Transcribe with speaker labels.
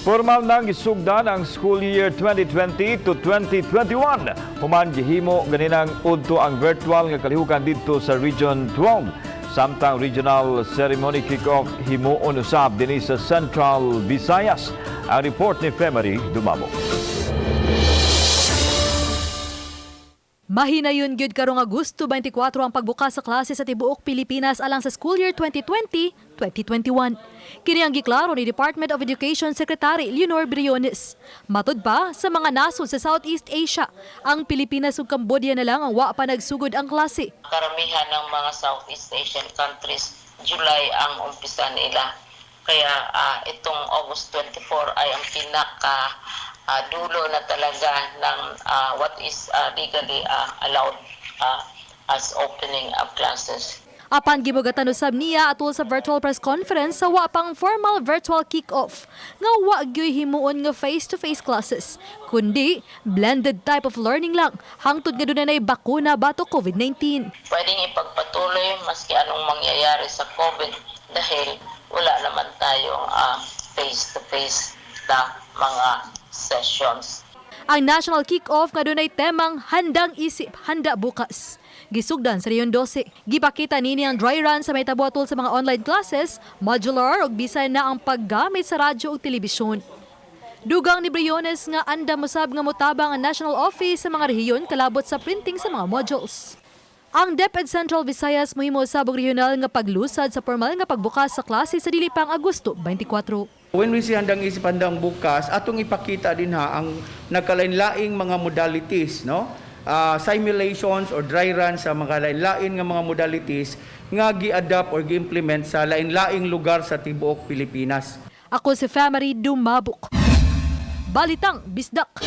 Speaker 1: Formal nang isugdan ang school year 2020 to 2021. Human gihimo ganinang udto ang virtual nga kalihukan dito sa Region 12. Samtang regional ceremony kick-off himuon usab dinhi sa Central Visayas. Ang report ni Femery Dumabo.
Speaker 2: Mahinayon gyud karong Agosto 24 ang pagbukas sa klase sa tibuok Pilipinas alang sa school year 2020-2021. Kini ang giklaro ni Department of Education Secretary Leonor Briones. Matud pa sa mga nasod sa Southeast Asia, ang Pilipinas ug Cambodia na lang ang wa pa nagsugod ang klase.
Speaker 3: Karamihan ng mga Southeast Asian countries, July ang umpisa nila. Kaya itong August 24 ay ang pinaka dulo na talaga ng what is legally allowed as opening of classes.
Speaker 2: Apan gibugatan usab niya atol sa virtual press conference sa wa pang formal virtual kick-off nga wa gyoy himuon nga face-to-face classes kundi blended type of learning lang hangtod nga dunay bakuna batok COVID-19.
Speaker 3: Pwedeng ipagpatuloy maski anong mangyayari sa COVID dahil wala naman tayong face-to-face na mga sessions.
Speaker 2: Ang national kick-off nga dunay temang handang isip, handa bukas. Gisugdan sa Riyon 12. Gipakita nini ang dry run sa may tabotol sa mga online classes, modular ug bisan na ang paggamit sa radyo ug telebisyon. Dugang ni Briones nga anda musab nga motabang ang national office sa mga rehiyon kalabot sa printing sa mga modules. Ang DepEd Central Visayas mohimo usab og regional nga paglusad sa formal nga pagbukas sa klase sa dili pang Agosto 24.
Speaker 4: When we say handang isip, handang bukas, atong ipakita din ang nagkalain-laing mga modalities, no? Simulations or dry run sa mga lain-lain nga mga modalities nga gi-adapt or gi-implement sa lain-laing lugar sa tibuok Pilipinas.
Speaker 2: Ako si Femery Dumabok. Balitang Bisdak.